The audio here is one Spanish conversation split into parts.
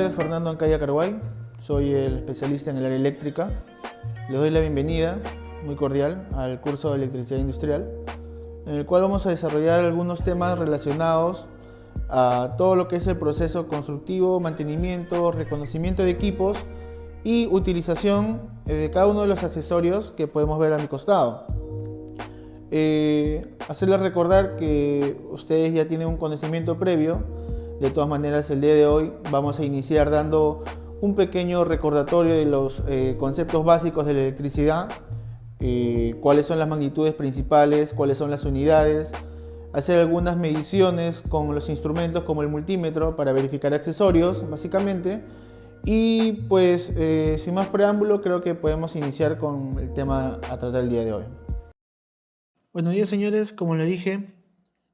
es Fernando Ancaya Carguay, soy el especialista en el área eléctrica. Les doy la bienvenida, muy cordial, al curso de electricidad industrial, en el cual vamos a desarrollar algunos temas relacionados a todo lo que es el proceso constructivo, mantenimiento, reconocimiento de equipos y utilización de cada uno de los accesorios que podemos ver a mi costado. Hacerles recordar que ustedes ya tienen un conocimiento previo. De todas maneras, el día de hoy vamos a iniciar dando un pequeño recordatorio de los conceptos básicos de la electricidad, cuáles son las magnitudes principales, cuáles son las unidades, hacer algunas mediciones con los instrumentos como el multímetro para verificar accesorios, básicamente. Y pues, sin más preámbulo, creo que podemos iniciar con el tema a tratar el día de hoy. Buenos días, señores. Como les dije,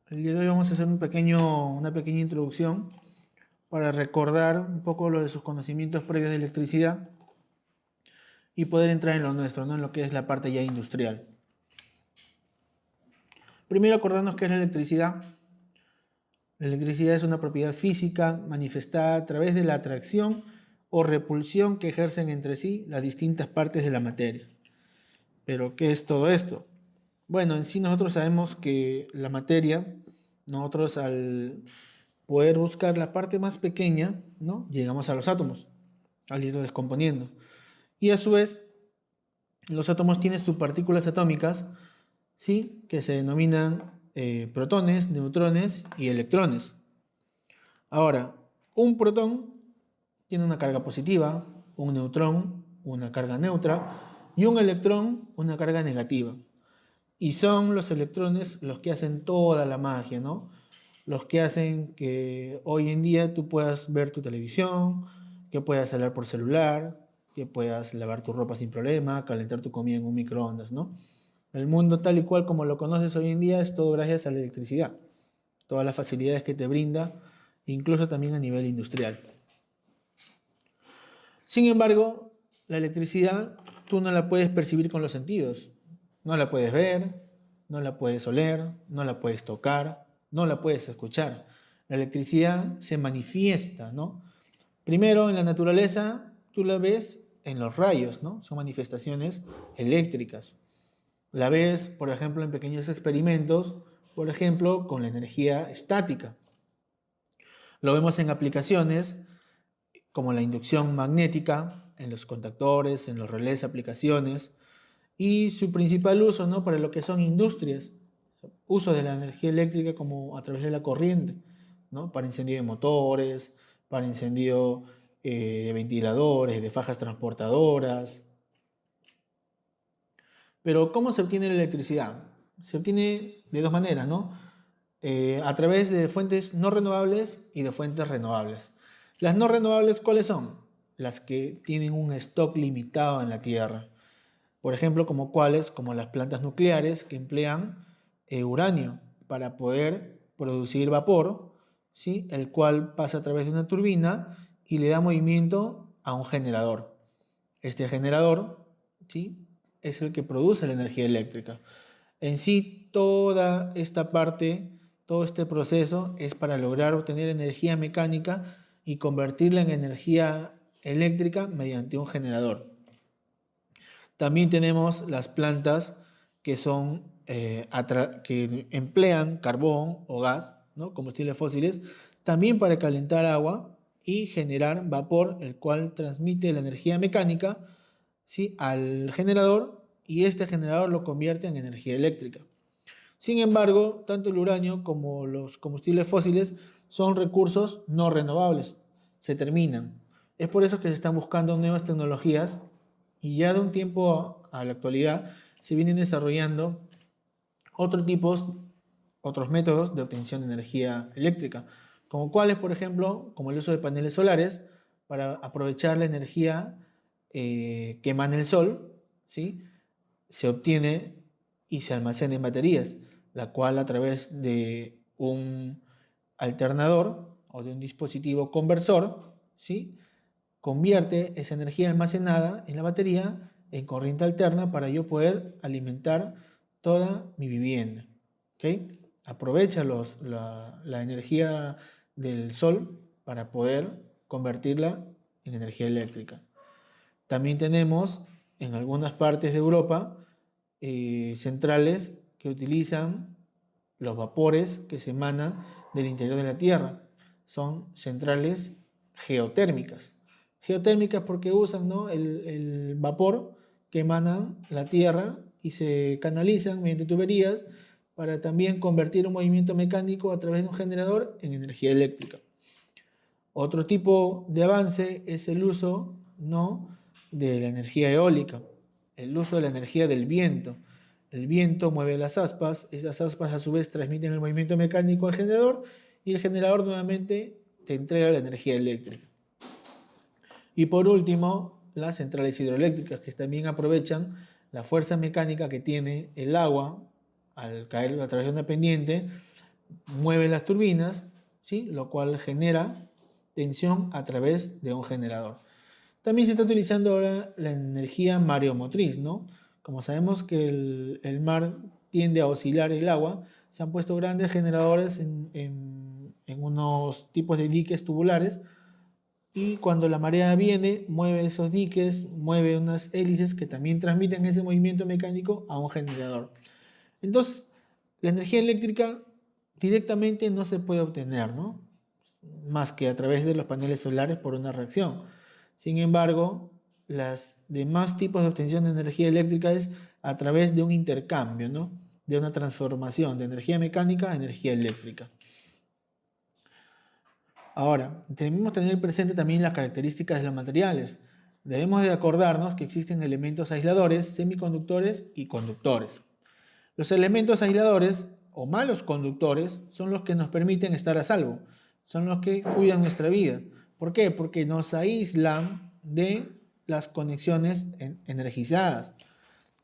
el día de hoy vamos a hacer una pequeña introducción para recordar un poco lo de sus conocimientos previos de electricidad y poder entrar en lo nuestro, ¿no? En lo que es la parte ya industrial. Primero, acordarnos qué es la electricidad. La electricidad es una propiedad física manifestada a través de la atracción o repulsión que ejercen entre sí las distintas partes de la materia. ¿Pero qué es todo esto? Bueno, en sí nosotros sabemos que la materia, nosotros al poder buscar la parte más pequeña, ¿no? Llegamos a los átomos, al irlo descomponiendo. Y a su vez, los átomos tienen sus partículas atómicas, ¿sí? Que se denominan protones, neutrones y electrones. Ahora, un protón tiene una carga positiva, un neutrón una carga neutra y un electrón una carga negativa. Y son los electrones los que hacen toda la magia, ¿no? Los que hacen que hoy en día tú puedas ver tu televisión, que puedas hablar por celular, que puedas lavar tu ropa sin problema, calentar tu comida en un microondas, ¿no? El mundo tal y cual como lo conoces hoy en día es todo gracias a la electricidad. Todas las facilidades que te brinda, incluso también a nivel industrial. Sin embargo, la electricidad tú no la puedes percibir con los sentidos. No la puedes ver, no la puedes oler, no la puedes tocar, no la puedes escuchar. La electricidad se manifiesta, ¿no? Primero, en la naturaleza, tú la ves en los rayos, ¿no? Son manifestaciones eléctricas. La ves, por ejemplo, en pequeños experimentos, por ejemplo, con la energía estática. Lo vemos en aplicaciones como la inducción magnética, en los contactores, en los relés, aplicaciones, y su principal uso, ¿no? Para lo que son industrias, uso de la energía eléctrica como a través de la corriente, ¿no? Para incendio de motores, para incendio de ventiladores, de fajas transportadoras. Pero ¿cómo se obtiene la electricidad? Se obtiene de dos maneras, ¿no? A través de fuentes no renovables y de fuentes renovables. Las no renovables, ¿cuáles son? Las que tienen un stock limitado en la Tierra. Por ejemplo, como cuáles, como las plantas nucleares que emplean uranio para poder producir vapor, ¿sí? El cual pasa a través de una turbina y le da movimiento a un generador. Este generador, ¿sí? Es el que produce la energía eléctrica. En sí, toda esta parte, todo este proceso es para lograr obtener energía mecánica y convertirla en energía eléctrica mediante un generador. También tenemos las plantas que que emplean carbón o gas, ¿no? Combustibles fósiles, también para calentar agua y generar vapor, el cual transmite la energía mecánica, ¿sí? Al generador, y este generador lo convierte en energía eléctrica. Sin embargo, tanto el uranio como los combustibles fósiles son recursos no renovables, se terminan. Es por eso que se están buscando nuevas tecnologías y ya de un tiempo a la actualidad se vienen desarrollando otros métodos de obtención de energía eléctrica, como cuáles, por ejemplo, como el uso de paneles solares para aprovechar la energía que emana el sol, ¿sí? Se obtiene y se almacena en baterías, la cual a través de un alternador o de un dispositivo conversor, ¿sí? Convierte esa energía almacenada en la batería en corriente alterna para yo poder alimentar toda mi vivienda. ¿Okay? Aprovecha la energía del sol para poder convertirla en energía eléctrica. También tenemos en algunas partes de Europa centrales que utilizan los vapores que se emanan del interior de la Tierra. Son centrales geotérmicas. Geotérmicas porque usan, ¿no?, el vapor que emanan la Tierra y se canalizan mediante tuberías para también convertir un movimiento mecánico a través de un generador en energía eléctrica. Otro tipo de avance es el uso, ¿no?, de la energía eólica, el uso de la energía del viento. El viento mueve las aspas, esas aspas a su vez transmiten el movimiento mecánico al generador y el generador nuevamente te entrega la energía eléctrica. Y por último, las centrales hidroeléctricas, que también aprovechan la fuerza mecánica que tiene el agua al caer a través de una pendiente, mueve las turbinas, ¿sí?, lo cual genera tensión a través de un generador. También se está utilizando ahora la energía mareomotriz, ¿no? Como sabemos que el mar tiende a oscilar el agua, se han puesto grandes generadores en unos tipos de diques tubulares y cuando la marea viene, mueve esos diques, mueve unas hélices que también transmiten ese movimiento mecánico a un generador. Entonces, la energía eléctrica directamente no se puede obtener, ¿no?, más que a través de los paneles solares por una reacción. Sin embargo, los demás tipos de obtención de energía eléctrica es a través de un intercambio, ¿no?, de una transformación de energía mecánica a energía eléctrica. Ahora, debemos tener presente también las características de los materiales. Debemos de acordarnos que existen elementos aisladores, semiconductores y conductores. Los elementos aisladores o malos conductores son los que nos permiten estar a salvo, son los que cuidan nuestra vida. ¿Por qué? Porque nos aíslan de las conexiones energizadas.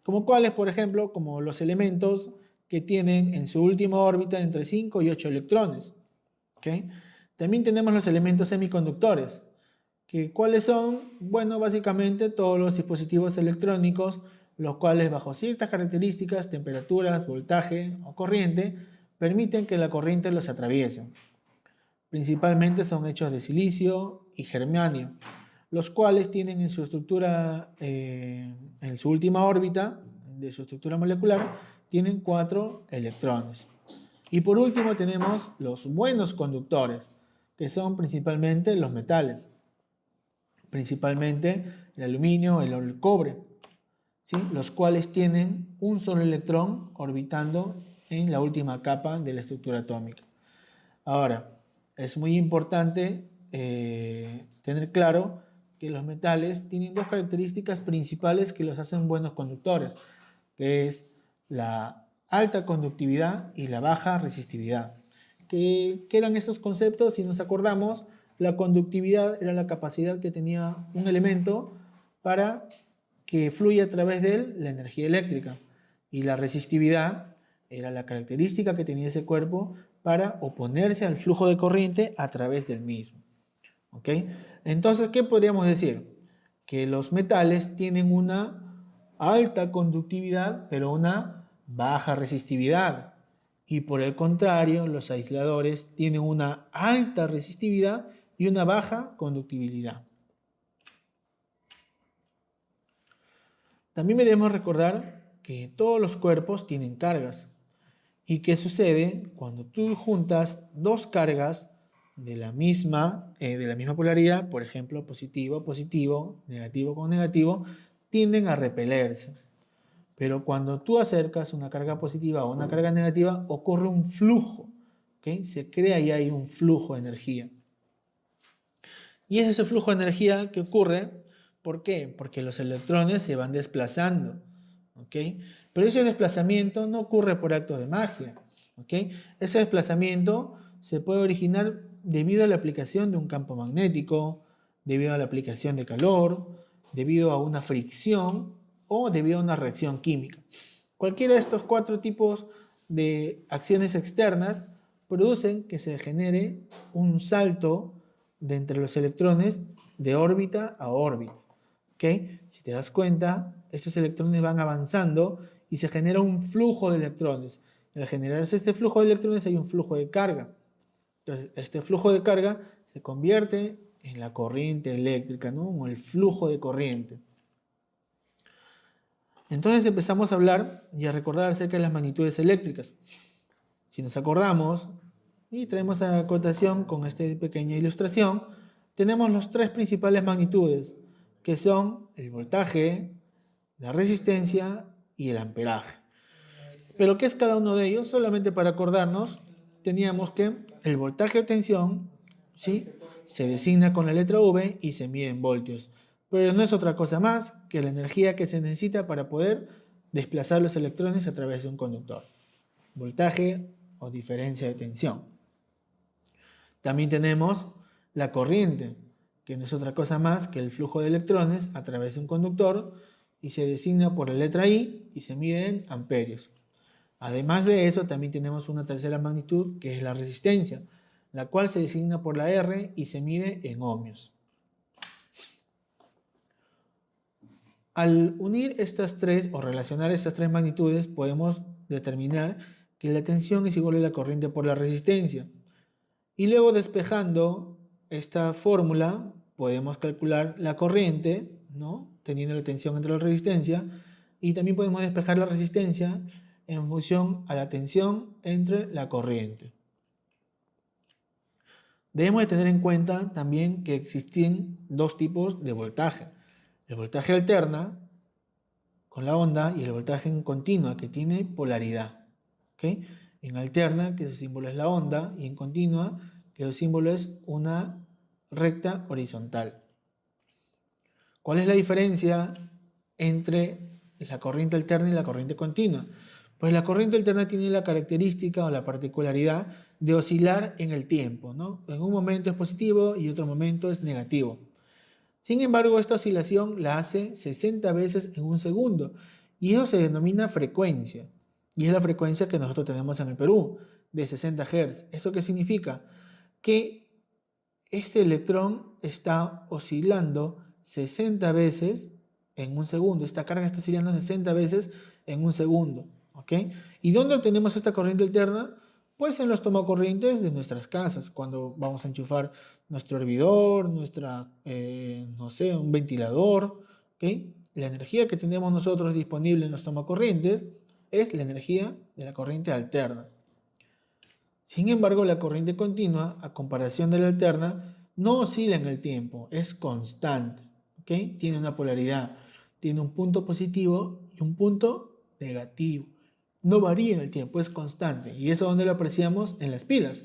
Como cuáles, por ejemplo, como los elementos que tienen en su última órbita entre 5 y 8 electrones. ¿Okay? También tenemos los elementos semiconductores. ¿Cuáles son? Bueno, básicamente todos los dispositivos electrónicos, los cuales bajo ciertas características, temperaturas, voltaje o corriente, permiten que la corriente los atraviese. Principalmente son hechos de silicio y germanio, los cuales tienen en su estructura, en su última órbita de su estructura molecular, tienen 4 electrones. Y por último tenemos los buenos conductores, que son principalmente los metales, principalmente el aluminio, el cobre, ¿sí?, los cuales tienen un solo electrón orbitando en la última capa de la estructura atómica. Ahora, es muy importante tener claro que los metales tienen dos características principales que los hacen buenos conductores, que es la alta conductividad y la baja resistividad. ¿Qué eran estos conceptos? Si nos acordamos, la conductividad era la capacidad que tenía un elemento para que fluya a través de él la energía eléctrica, y la resistividad era la característica que tenía ese cuerpo para oponerse al flujo de corriente a través del mismo. ¿Ok? Entonces, ¿qué podríamos decir? Que los metales tienen una alta conductividad, pero una baja resistividad. Y por el contrario, los aisladores tienen una alta resistividad y una baja conductibilidad. También debemos recordar que todos los cuerpos tienen cargas. ¿Y qué sucede cuando tú juntas dos cargas de la misma polaridad? Por ejemplo, positivo, positivo, negativo con negativo, tienden a repelerse. Pero cuando tú acercas una carga positiva a una carga negativa, ocurre un flujo, ¿okay? Se crea y hay un flujo de energía. Y es ese flujo de energía que ocurre, ¿por qué? Porque los electrones se van desplazando, ¿okay? Pero ese desplazamiento no ocurre por acto de magia, ¿okay? Ese desplazamiento se puede originar debido a la aplicación de un campo magnético, debido a la aplicación de calor, debido a una fricción o debido a una reacción química. Cualquiera de estos 4 tipos de acciones externas producen que se genere un salto de entre los electrones de órbita a órbita. ¿Okay? Si te das cuenta, estos electrones van avanzando y se genera un flujo de electrones. Al generarse este flujo de electrones hay un flujo de carga. Entonces, este flujo de carga se convierte en la corriente eléctrica, ¿no? O el flujo de corriente. Entonces empezamos a hablar y a recordar acerca de las magnitudes eléctricas. Si nos acordamos y traemos a cotación con esta pequeña ilustración, tenemos las tres principales magnitudes, que son el voltaje, la resistencia y el amperaje. Pero ¿qué es cada uno de ellos? Solamente para acordarnos, teníamos que el voltaje o tensión, ¿sí?, se designa con la letra V y se mide en voltios. Pero no es otra cosa más que la energía que se necesita para poder desplazar los electrones a través de un conductor. Voltaje o diferencia de tensión. También tenemos la corriente, que no es otra cosa más que el flujo de electrones a través de un conductor y se designa por la letra I y se mide en amperios. Además de eso, también tenemos una tercera magnitud que es la resistencia, la cual se designa por la R y se mide en ohmios. Al unir estas tres o relacionar estas tres magnitudes, podemos determinar que la tensión es igual a la corriente por la resistencia. Y luego despejando esta fórmula, podemos calcular la corriente, ¿no?, teniendo la tensión entre la resistencia, y también podemos despejar la resistencia en función a la tensión entre la corriente. Debemos de tener en cuenta también que existen dos tipos de voltaje. El voltaje alterna con la onda y el voltaje en continua que tiene polaridad. ¿Okay? En alterna, que su símbolo es la onda, y en continua, que su símbolo es una recta horizontal. ¿Cuál es la diferencia entre la corriente alterna y la corriente continua? Pues la corriente alterna tiene la característica o la particularidad de oscilar en el tiempo, ¿no? En un momento es positivo y otro momento es negativo. Sin embargo, esta oscilación la hace 60 veces en un segundo y eso se denomina frecuencia. Y es la frecuencia que nosotros tenemos en el Perú, de 60 Hz. ¿Eso qué significa? Que este electrón está oscilando 60 veces en un segundo. Esta carga está oscilando 60 veces en un segundo. ¿Okay? ¿Y dónde obtenemos esta corriente alterna? Pues en los tomacorrientes de nuestras casas, cuando vamos a enchufar nuestro hervidor, no sé, un ventilador. ¿Okay? La energía que tenemos nosotros disponible en los tomacorrientes es la energía de la corriente alterna. Sin embargo, la corriente continua, a comparación de la alterna, no oscila en el tiempo, es constante. ¿Okay? Tiene una polaridad, tiene un punto positivo y un punto negativo. No varía en el tiempo, es constante. ¿Y eso dónde lo apreciamos? En las pilas.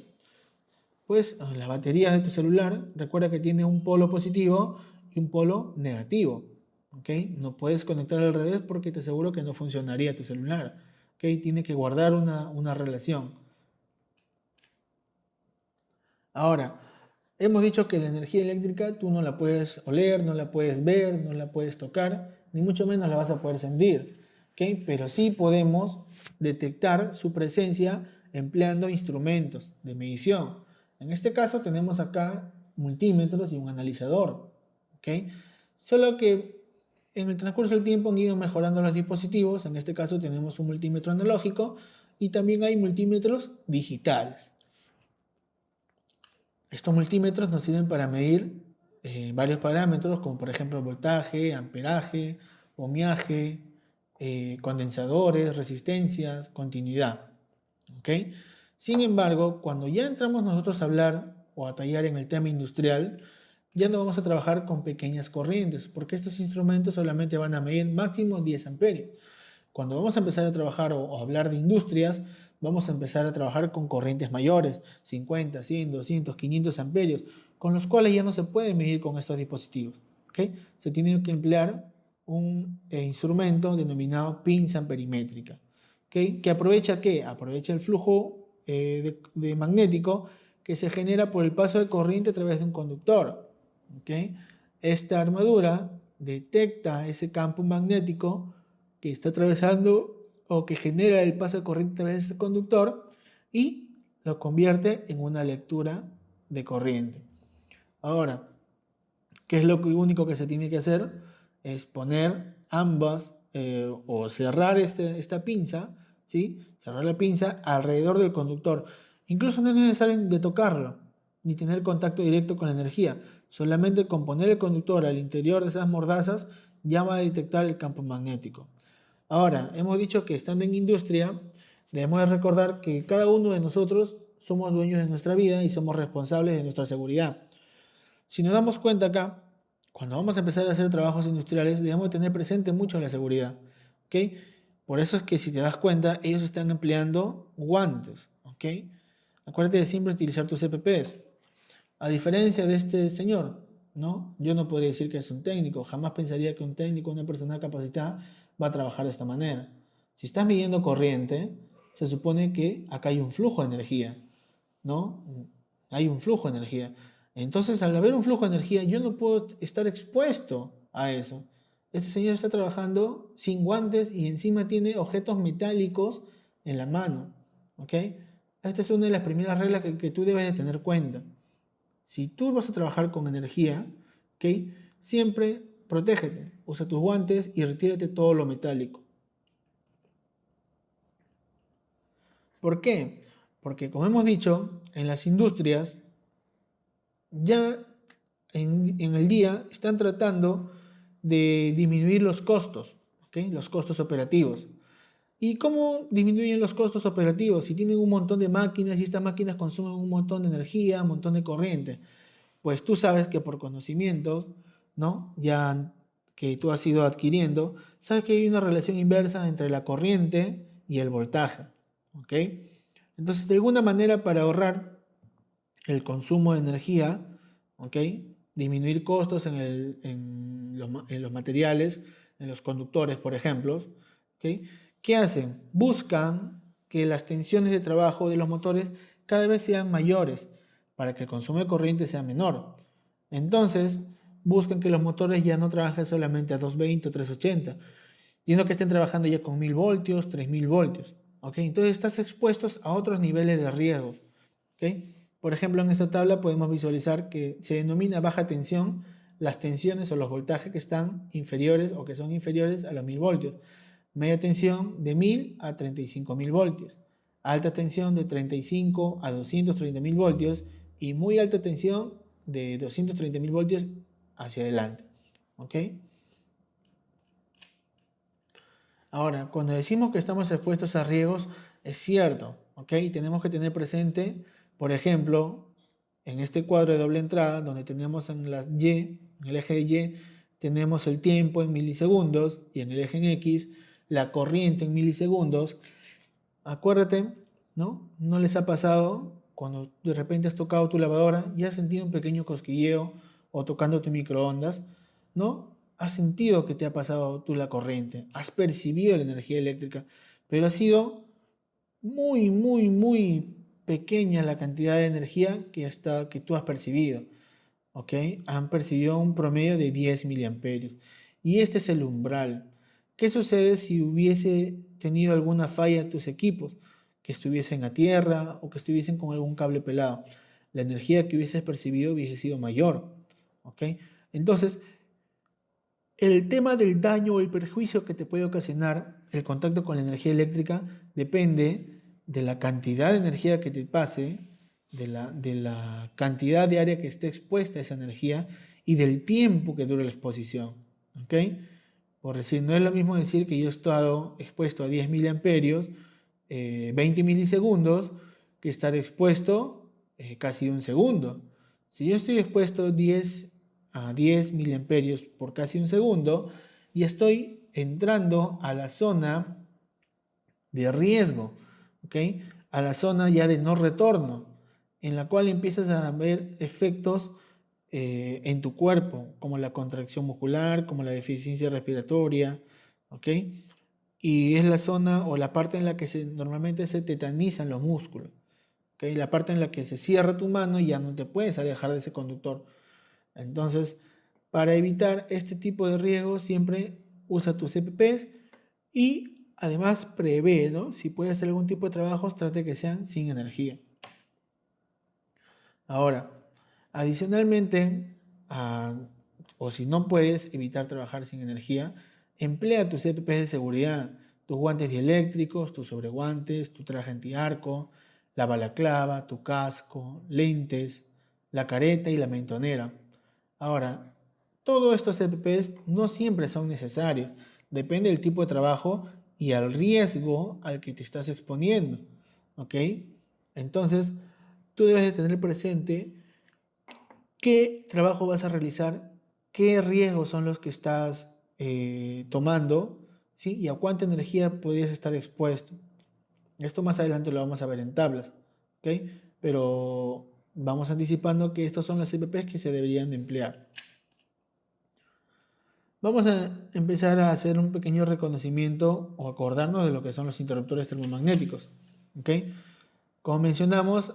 Pues en las baterías de tu celular, recuerda que tiene un polo positivo y un polo negativo. ¿Okay? No puedes conectar al revés porque te aseguro que no funcionaría tu celular. ¿Okay? Tiene que guardar una relación. Ahora, hemos dicho que la energía eléctrica tú no la puedes oler, no la puedes ver, no la puedes tocar, ni mucho menos la vas a poder sentir. ¿Okay? Pero sí podemos detectar su presencia empleando instrumentos de medición. En este caso tenemos acá multímetros y un analizador. ¿Okay? Solo que en el transcurso del tiempo han ido mejorando los dispositivos. En este caso tenemos un multímetro analógico y también hay multímetros digitales. Estos multímetros nos sirven para medir varios parámetros, como por ejemplo voltaje, amperaje, ohmiaje, condensadores, resistencias, continuidad. ¿Okay? Sin embargo, cuando ya entramos nosotros a hablar o a tallar en el tema industrial, ya no vamos a trabajar con pequeñas corrientes, porque estos instrumentos solamente van a medir máximo 10 amperios. Cuando vamos a empezar a trabajar o hablar de industrias, vamos a empezar a trabajar con corrientes mayores, 50, 100, 200, 500 amperios, con los cuales ya no se puede medir con estos dispositivos. ¿Okay? Se tiene que emplear un instrumento denominado pinza amperimétrica. ¿Okay? ¿Que aprovecha qué? Aprovecha el flujo de magnético que se genera por el paso de corriente a través de un conductor. ¿Okay? Esta armadura detecta ese campo magnético que está atravesando o que genera el paso de corriente a través de este conductor y lo convierte en una lectura de corriente. Ahora, ¿qué es lo único que se tiene que hacer? Es poner ambas o cerrar esta pinza, ¿sí? Cerrar la pinza alrededor del conductor. Incluso no es necesario de tocarlo ni tener contacto directo con la energía. Solamente con poner el conductor al interior de esas mordazas ya va a detectar el campo magnético. Ahora, hemos dicho que estando en industria, debemos de recordar que cada uno de nosotros somos dueños de nuestra vida y somos responsables de nuestra seguridad. Si nos damos cuenta acá, cuando vamos a empezar a hacer trabajos industriales, debemos tener presente mucho la seguridad. ¿Ok? Por eso es que si te das cuenta, ellos están empleando guantes. ¿Ok? Acuérdate de siempre utilizar tus EPPs. A diferencia de este señor, ¿no? Yo no podría decir que es un técnico. Jamás pensaría que un técnico, una persona capacitada, va a trabajar de esta manera. Si estás midiendo corriente, se supone que acá hay un flujo de energía, ¿no? Hay un flujo de energía. Entonces, al haber un flujo de energía, yo no puedo estar expuesto a eso. Este señor está trabajando sin guantes y encima tiene objetos metálicos en la mano, ¿ok? Esta es una de las primeras reglas que tú debes de tener cuenta. Si tú vas a trabajar con energía, ¿ok? Siempre protégete, usa tus guantes y retírate todo lo metálico. ¿Por qué? Porque como hemos dicho, en las industrias ya en el día están tratando de disminuir los costos, ¿ok? Los costos operativos. ¿Y cómo disminuyen los costos operativos? Si tienen un montón de máquinas y estas máquinas consumen un montón de energía, un montón de corriente. Pues tú sabes que por conocimientos, ¿no? Ya que tú has ido adquiriendo, sabes que hay una relación inversa entre la corriente y el voltaje, ¿ok? Entonces, de alguna manera, para ahorrar el consumo de energía, ¿ok? Disminuir costos en los materiales, en los conductores, por ejemplo, ¿ok? ¿Qué hacen? Buscan que las tensiones de trabajo de los motores cada vez sean mayores para que el consumo de corriente sea menor. Entonces, buscan que los motores ya no trabajen solamente a 220 o 380, sino que estén trabajando ya con 1000 voltios, 3000 voltios. ¿Ok? Entonces, estás expuestos a otros niveles de riesgo. ¿Ok? Por ejemplo, en esta tabla podemos visualizar que se denomina baja tensión las tensiones o los voltajes que están inferiores o que son inferiores a los 1000 voltios. Media tensión de 1000 a 35.000 voltios. Alta tensión de 35 a 230.000 voltios y muy alta tensión de 230.000 voltios hacia adelante. ¿Ok? Ahora, cuando decimos que estamos expuestos a riesgos, es cierto. ¿Ok? Tenemos que tener presente, por ejemplo, en este cuadro de doble entrada, donde tenemos en las Y, en el eje de Y, tenemos el tiempo en milisegundos y en el eje en X, la corriente en milisegundos. Acuérdate, ¿no? ¿No les ha pasado cuando de repente has tocado tu lavadora y has sentido un pequeño cosquilleo o tocando tu microondas? ¿No? Has sentido que te ha pasado tú la corriente, has percibido la energía eléctrica, pero ha sido muy pequeña la cantidad de energía que tú has percibido. ¿Ok? Han percibido un promedio de 10 miliamperios. Y este es el umbral. ¿Qué sucede si hubiese tenido alguna falla en tus equipos? Que estuviesen a tierra o que estuviesen con algún cable pelado. La energía que hubieses percibido hubiese sido mayor. ¿Ok? Entonces, el tema del daño o el perjuicio que te puede ocasionar el contacto con la energía eléctrica depende de la cantidad de energía que te pase, de la cantidad de área que esté expuesta a esa energía y del tiempo que dure la exposición. ¿Ok? Por decir, no es lo mismo decir que yo he estado expuesto a 10 miliamperios, 20 milisegundos, que estar expuesto casi un segundo. Si yo estoy expuesto a 10 miliamperios por casi un segundo y estoy entrando a la zona de riesgo, ¿ok? A la zona ya de no retorno, en la cual empiezas a ver efectos en tu cuerpo, como la contracción muscular, como la deficiencia respiratoria, ¿ok? Y es la zona o la parte en la que normalmente se tetanizan los músculos, ¿ok? La parte en la que se cierra tu mano y ya no te puedes alejar de ese conductor. Entonces, para evitar este tipo de riesgos, siempre usa tus EPPs y además prevé, ¿no? Si puedes hacer algún tipo de trabajos, trate que sean sin energía. Ahora, adicionalmente, o si no puedes evitar trabajar sin energía, emplea tus EPPs de seguridad, tus guantes dieléctricos, tus sobreguantes, tu traje antiarco, la balaclava, tu casco, lentes, la careta y la mentonera. Ahora, todos estos CPPs no siempre son necesarios. Depende del tipo de trabajo y al riesgo al que te estás exponiendo. ¿Ok? Entonces, tú debes de tener presente qué trabajo vas a realizar, qué riesgos son los que estás tomando, ¿sí? Y a cuánta energía podrías estar expuesto. Esto más adelante lo vamos a ver en tablas, ¿ok? Pero vamos anticipando que estos son las CPPs que se deberían de emplear. Vamos a empezar a hacer un pequeño reconocimiento o acordarnos de lo que son los interruptores termomagnéticos, ¿ok? Como mencionamos,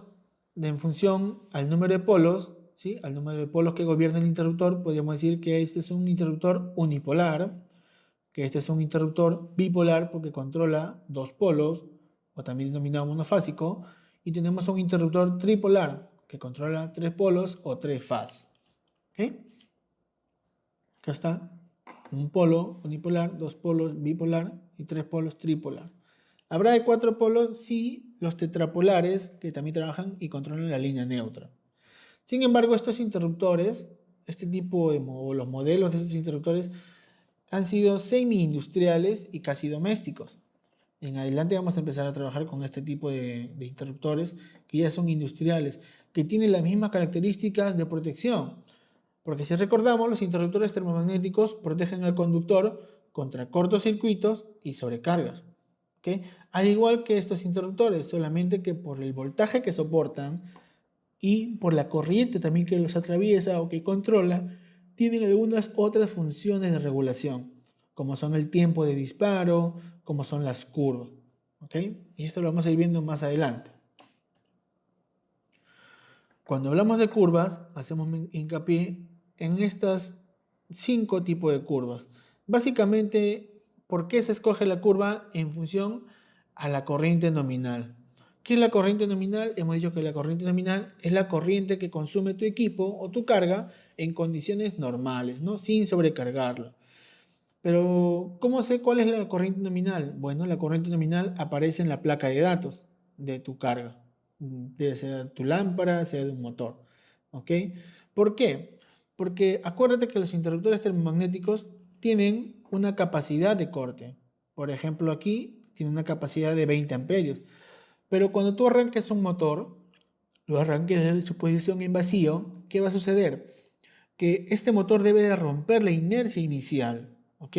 en función al número de polos, ¿sí? Al número de polos que gobierna el interruptor, podríamos decir que este es un interruptor unipolar, que este es un interruptor bipolar porque controla dos polos, o también denominado monofásico, y tenemos un interruptor tripolar que controla tres polos o tres fases. ¿Ok? Acá está un polo unipolar, dos polos bipolar y tres polos tripolar. ¿Habrá de cuatro polos? Sí, los tetrapolares que también trabajan y controlan la línea neutra. Sin embargo, estos interruptores, este tipo de o los modelos de estos interruptores han sido semi-industriales y casi domésticos. En adelante vamos a empezar a trabajar con este tipo de interruptores que ya son industriales, que tienen las mismas características de protección. Porque si recordamos, los interruptores termomagnéticos protegen al conductor contra cortocircuitos y sobrecargas. ¿Okay? Al igual que estos interruptores, solamente que por el voltaje que soportan y por la corriente también que los atraviesa o que controla, tienen algunas otras funciones de regulación, como son el tiempo de disparo, como son las curvas. ¿Ok? Y esto lo vamos a ir viendo más adelante. Cuando hablamos de curvas, hacemos hincapié en estas 5 tipos de curvas. Básicamente, ¿por qué se escoge la curva? En función a la corriente nominal. ¿Qué es la corriente nominal? Hemos dicho que la corriente nominal es la corriente que consume tu equipo o tu carga en condiciones normales, ¿no? Sin sobrecargarlo. Pero, ¿cómo sé cuál es la corriente nominal? Bueno, la corriente nominal aparece en la placa de datos de tu carga, sea tu lámpara, sea de un motor. ¿Ok? ¿Por qué? Porque acuérdate que los interruptores termomagnéticos tienen una capacidad de corte. Por ejemplo, aquí tiene una capacidad de 20 amperios. Pero cuando tú arranques un motor, lo arranques desde su posición en vacío, ¿qué va a suceder? Que este motor debe de romper la inercia inicial, ¿ok?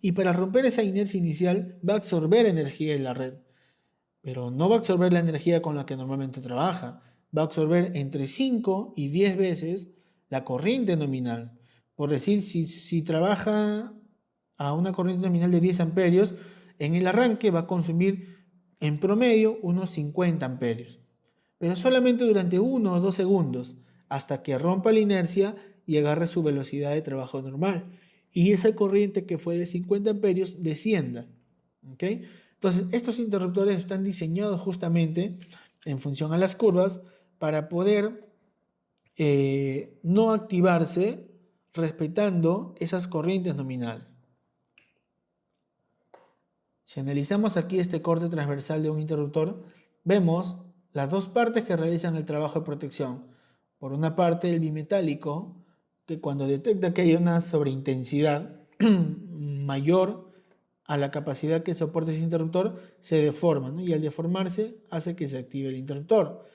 Y para romper esa inercia inicial va a absorber energía en la red, pero no va a absorber la energía con la que normalmente trabaja, va a absorber entre 5 y 10 veces la corriente nominal. Por decir, si trabaja a una corriente nominal de 10 amperios, en el arranque va a consumir en promedio unos 50 amperios, pero solamente durante 1 o 2 segundos, hasta que rompa la inercia y agarre su velocidad de trabajo normal. Y esa corriente que fue de 50 amperios descienda. ¿Ok? Entonces, estos interruptores están diseñados justamente en función a las curvas para poder no activarse respetando esas corrientes nominales. Si analizamos aquí este corte transversal de un interruptor, vemos las dos partes que realizan el trabajo de protección. Por una parte, el bimetálico, que cuando detecta que hay una sobreintensidad mayor a la capacidad que soporta ese interruptor, se deforma, ¿no? Y al deformarse hace que se active el interruptor.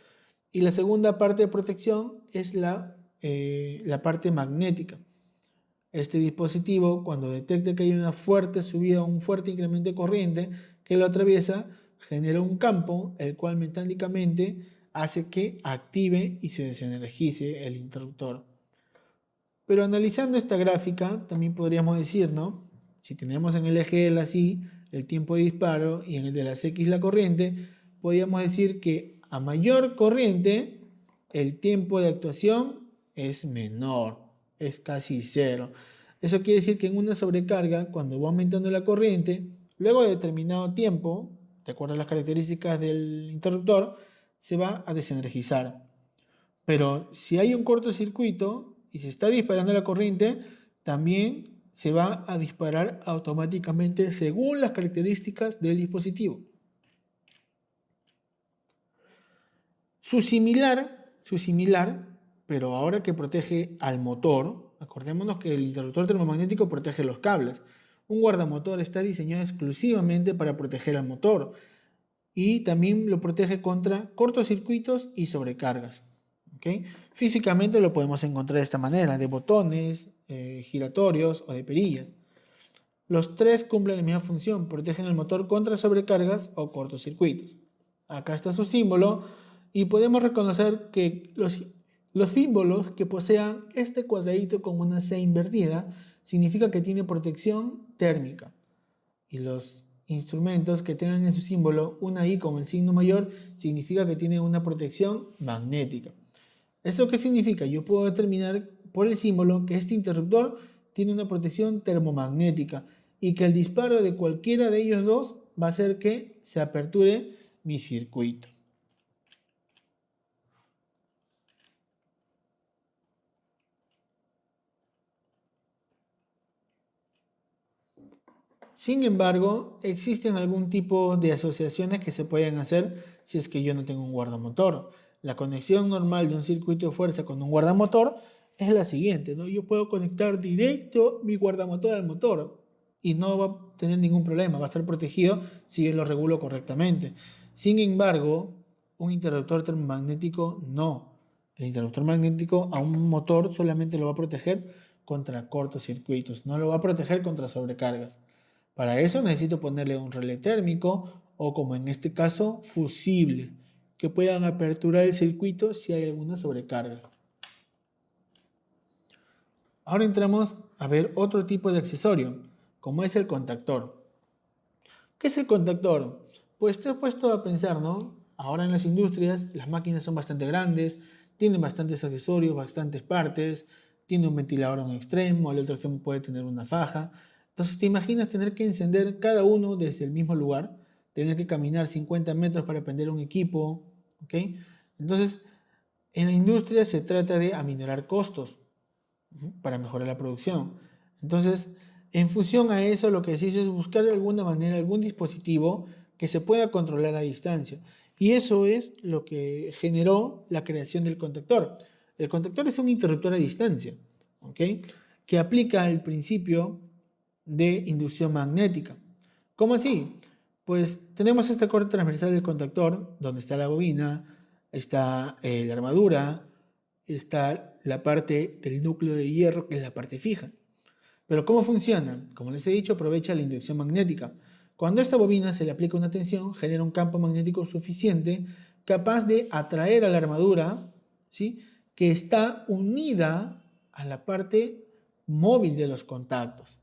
Y la segunda parte de protección es la parte magnética. Este dispositivo, cuando detecta que hay una fuerte subida o un fuerte incremento de corriente que lo atraviesa, genera un campo, el cual metálicamente hace que active y se desenergice el interruptor. Pero analizando esta gráfica, también podríamos decir, ¿no? Si tenemos en el eje de las Y el tiempo de disparo y en el de las X la corriente, podríamos decir que a mayor corriente, el tiempo de actuación es menor, es casi cero. Eso quiere decir que en una sobrecarga, cuando va aumentando la corriente, luego de determinado tiempo, de acuerdo a las características del interruptor, se va a desenergizar. Pero si hay un cortocircuito y se está disparando la corriente, también se va a disparar automáticamente según las características del dispositivo. Su similar, pero ahora que protege al motor, Acordémonos que el interruptor termomagnético protege los cables. Un guardamotor está diseñado exclusivamente para proteger al motor y también lo protege contra cortocircuitos y sobrecargas. ¿Okay? Físicamente lo podemos encontrar de esta manera, de botones, giratorios o de perillas. Los tres cumplen la misma función, protegen el motor contra sobrecargas o cortocircuitos. Acá está su símbolo y podemos reconocer que los símbolos que posean este cuadradito con una C invertida significa que tiene protección térmica. Y los instrumentos que tengan en su símbolo una I con el signo mayor significa que tienen una protección magnética. ¿Esto qué significa? Yo puedo determinar por el símbolo que este interruptor tiene una protección termomagnética y que el disparo de cualquiera de ellos dos va a hacer que se aperture mi circuito. Sin embargo, existen algún tipo de asociaciones que se pueden hacer si es que yo no tengo un guardamotor. La conexión normal de un circuito de fuerza con un guardamotor es la siguiente, ¿no? Yo puedo conectar directo mi guardamotor al motor y no va a tener ningún problema, va a estar protegido si yo lo regulo correctamente. Sin embargo, un interruptor termomagnético no. El interruptor magnético a un motor solamente lo va a proteger contra cortocircuitos, no lo va a proteger contra sobrecargas. Para eso necesito ponerle un relé térmico o, como en este caso, fusibles que puedan aperturar el circuito si hay alguna sobrecarga. Ahora entramos a ver otro tipo de accesorio, como es el contactor. ¿Qué es el contactor? Pues te he puesto a pensar, ¿no? Ahora en las industrias las máquinas son bastante grandes, tienen bastantes accesorios, bastantes partes, tiene un ventilador a un extremo, al otro extremo puede tener una faja. Entonces te imaginas tener que encender cada uno desde el mismo lugar, tener que caminar 50 metros para prender un equipo, ¿ok? Entonces, en la industria se trata de aminorar costos para mejorar la producción. Entonces, en función a eso, lo que se hizo es buscar de alguna manera algún dispositivo que se pueda controlar a distancia. Y eso es lo que generó la creación del contactor. El contactor es un interruptor a distancia, ¿ok? Que aplica el principio de inducción magnética. ¿Cómo así? Pues tenemos esta corte transversal del contactor, donde está la bobina, está la armadura, está la parte del núcleo de hierro, que es la parte fija. Pero ¿cómo funciona? Como les he dicho, aprovecha la inducción magnética. Cuando a esta bobina se le aplica una tensión, genera un campo magnético suficiente capaz de atraer a la armadura, ¿sí?, que está unida a la parte móvil de los contactos.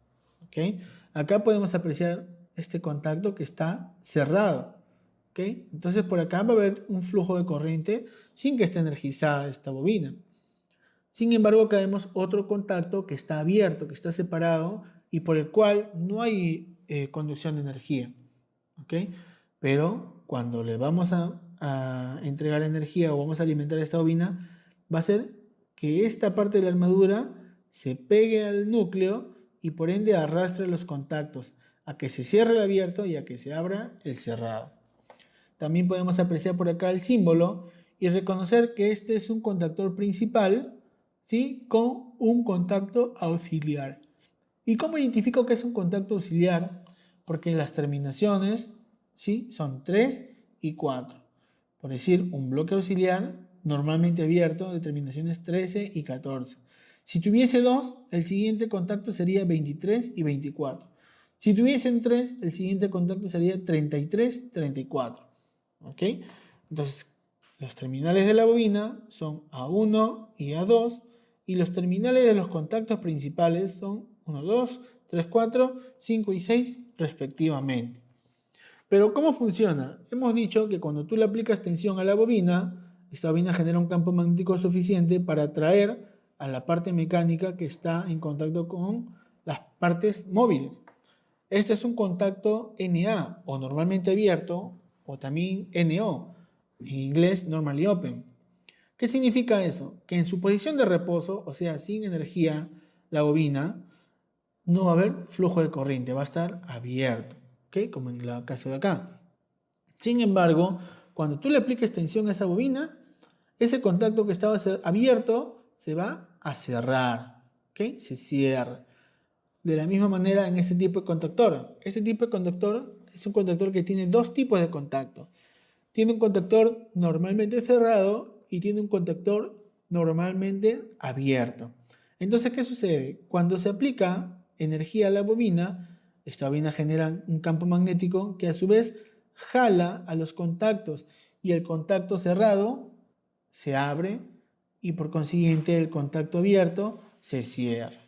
¿Okay? Acá podemos apreciar este contacto que está cerrado. ¿Okay? Entonces por acá va a haber un flujo de corriente sin que esté energizada esta bobina. Sin embargo, acá vemos otro contacto que está abierto, que está separado y por el cual no hay conducción de energía. ¿Okay? Pero cuando le vamos a entregar energía o vamos a alimentar esta bobina, va a ser que esta parte de la armadura se pegue al núcleo y por ende arrastre los contactos a que se cierre el abierto y a que se abra el cerrado. También podemos apreciar por acá el símbolo y reconocer que este es un contactor principal, ¿sí?, con un contacto auxiliar. ¿Y cómo identifico que es un contacto auxiliar? Porque las terminaciones, ¿sí?, son 3 y 4. Por decir, un bloque auxiliar normalmente abierto de terminaciones 13 y 14. Si tuviese 2, el siguiente contacto sería 23 y 24. Si tuviesen 3, el siguiente contacto sería 33, 34. ¿Ok? Entonces, los terminales de la bobina son A1 y A2 y los terminales de los contactos principales son 1, 2, 3, 4, 5 y 6 respectivamente. Pero ¿cómo funciona? Hemos dicho que cuando tú le aplicas tensión a la bobina, esta bobina genera un campo magnético suficiente para atraer a la parte mecánica que está en contacto con las partes móviles. Este es un contacto NA o normalmente abierto o también NO, en inglés normally open. ¿Qué significa eso? Que en su posición de reposo, o sea, sin energía, la bobina, no va a haber flujo de corriente, va a estar abierto, ¿ok? Como en el caso de acá. Sin embargo, cuando tú le apliques tensión a esa bobina, ese contacto que estaba abierto se va a cerrar, ¿ok? Se cierra. De la misma manera en este tipo de contactor. Este tipo de contactor es un contactor que tiene dos tipos de contacto. Tiene un contactor normalmente cerrado y tiene un contactor normalmente abierto. Entonces, ¿qué sucede? Cuando se aplica energía a la bobina, esta bobina genera un campo magnético que a su vez jala a los contactos y el contacto cerrado se abre y por consiguiente el contacto abierto se cierra.